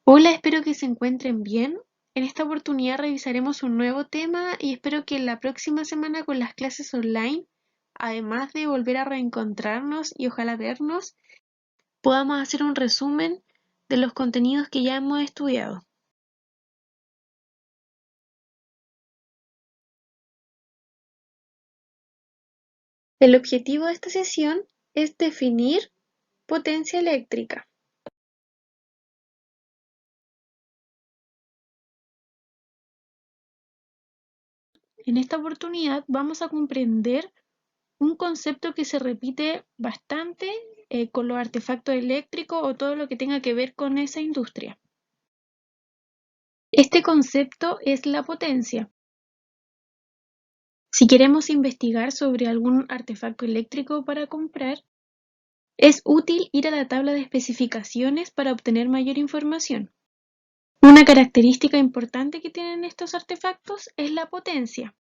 Hola, espero que se encuentren bien. En esta oportunidad revisaremos un nuevo tema y espero que la próxima semana con las clases online, además de volver a reencontrarnos y ojalá vernos, podamos hacer un resumen de los contenidos que ya hemos estudiado. El objetivo de esta sesión es definir potencia eléctrica. En esta oportunidad vamos a comprender un concepto que se repite bastante con los artefactos eléctricos o todo lo que tenga que ver con esa industria. Este concepto es la potencia. Si queremos investigar sobre algún artefacto eléctrico para comprar, es útil ir a la tabla de especificaciones para obtener mayor información. Una característica importante que tienen estos artefactos es la potencia,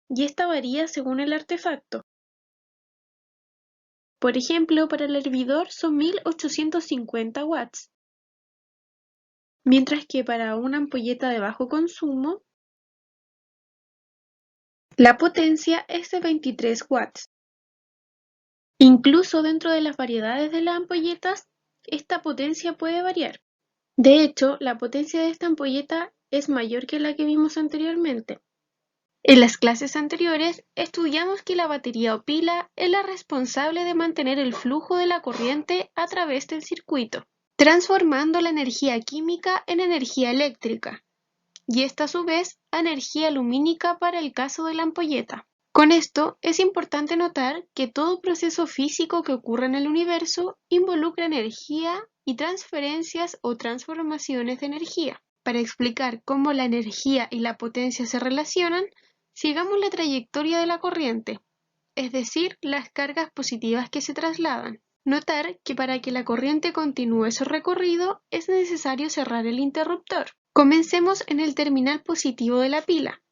y esta varía según el artefacto. Por ejemplo, para el hervidor son 1850 watts, mientras que para una ampolleta de bajo consumo, la potencia es de 23 watts. Incluso dentro de las variedades de las ampolletas, esta potencia puede variar. De hecho, la potencia de esta ampolleta es mayor que la que vimos anteriormente. En las clases anteriores estudiamos que la batería o pila es la responsable de mantener el flujo de la corriente a través del circuito, transformando la energía química en energía eléctrica, y esta a su vez a energía lumínica para el caso de la ampolleta. Con esto es importante notar que todo proceso físico que ocurra en el universo involucra energía y transferencias o transformaciones de energía. Para explicar cómo la energía y la potencia se relacionan, sigamos la trayectoria de la corriente, es decir, las cargas positivas que se trasladan. Notar que para que la corriente continúe su recorrido es necesario cerrar el interruptor. Comencemos en el terminal positivo de la pila.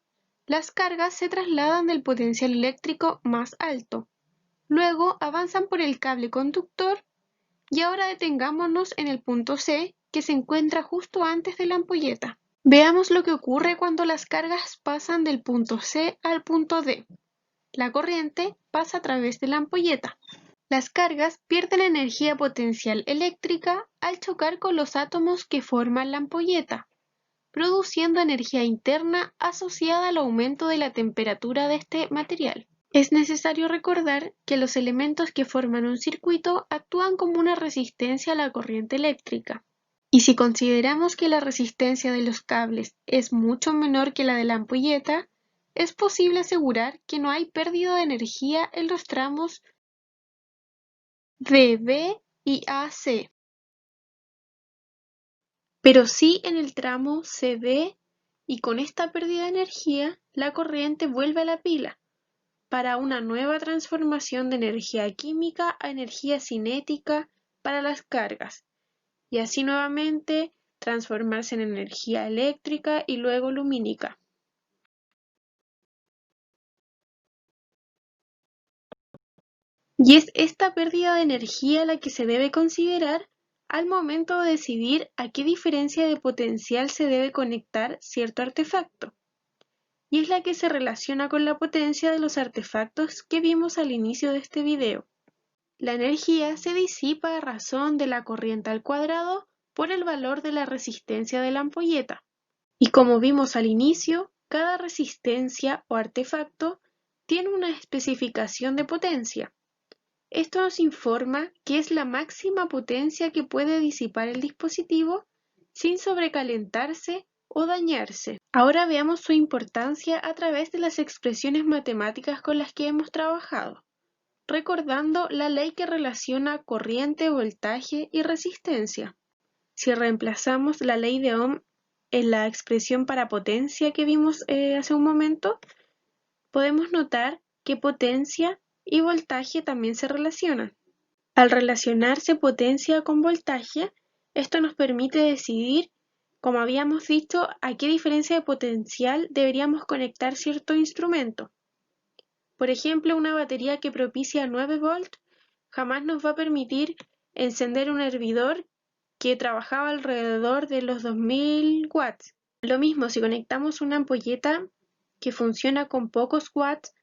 Las cargas se trasladan del potencial eléctrico más alto, luego avanzan por el cable conductor y ahora detengámonos en el punto C, que se encuentra justo antes de la ampolleta. Veamos lo que ocurre cuando las cargas pasan del punto C al punto D. La corriente pasa a través de la ampolleta. Las cargas pierden energía potencial eléctrica al chocar con los átomos que forman la ampolleta, produciendo energía interna asociada al aumento de la temperatura de este material. Es necesario recordar que los elementos que forman un circuito actúan como una resistencia a la corriente eléctrica. Y si consideramos que la resistencia de los cables es mucho menor que la de la ampolleta, es posible asegurar que no hay pérdida de energía en los tramos de B y AC, pero sí en el tramo CD, y con esta pérdida de energía, la corriente vuelve a la pila para una nueva transformación de energía química a energía cinética para las cargas, y así nuevamente transformarse en energía eléctrica y luego lumínica. Y es esta pérdida de energía la que se debe considerar al momento de decidir a qué diferencia de potencial se debe conectar cierto artefacto, y es la que se relaciona con la potencia de los artefactos que vimos al inicio de este video. La energía se disipa a razón de la corriente al cuadrado por el valor de la resistencia de la ampolleta. Y como vimos al inicio, cada resistencia o artefacto tiene una especificación de potencia. Esto nos informa que es la máxima potencia que puede disipar el dispositivo sin sobrecalentarse o dañarse. Ahora veamos su importancia a través de las expresiones matemáticas con las que hemos trabajado, recordando la ley que relaciona corriente, voltaje y resistencia. Si reemplazamos la ley de Ohm en la expresión para potencia que vimos hace un momento, podemos notar que potencia y voltaje también se relacionan. Al relacionarse potencia con voltaje, esto nos permite decidir, como habíamos dicho, a qué diferencia de potencial deberíamos conectar cierto instrumento. Por ejemplo, una batería que propicia 9 volts jamás nos va a permitir encender un hervidor que trabajaba alrededor de los 2000 watts. Lo mismo, si conectamos una ampolleta que funciona con pocos watts,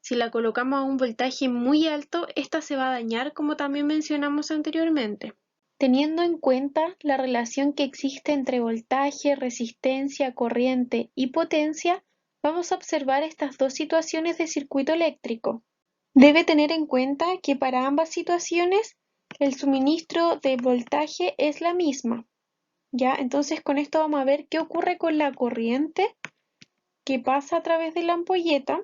si la colocamos a un voltaje muy alto, esta se va a dañar, como también mencionamos anteriormente. Teniendo en cuenta la relación que existe entre voltaje, resistencia, corriente y potencia, vamos a observar estas dos situaciones de circuito eléctrico. Debe tener en cuenta que para ambas situaciones el suministro de voltaje es la misma. ¿Ya? Entonces con esto vamos a ver qué ocurre con la corriente que pasa a través de la ampolleta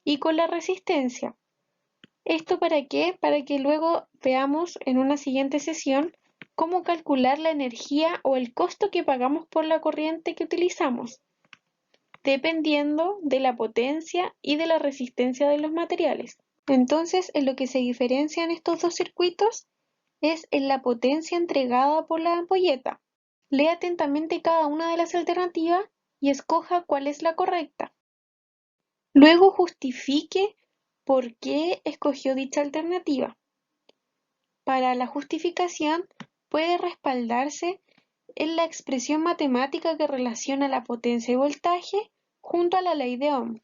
y con la resistencia. ¿Esto para qué? Para que luego veamos en una siguiente sesión cómo calcular la energía o el costo que pagamos por la corriente que utilizamos, dependiendo de la potencia y de la resistencia de los materiales. Entonces, en lo que se diferencian estos dos circuitos es en la potencia entregada por la ampolleta. Lea atentamente cada una de las alternativas y escoja cuál es la correcta. Luego justifique por qué escogió dicha alternativa. Para la justificación puede respaldarse en la expresión matemática que relaciona la potencia y voltaje junto a la ley de Ohm.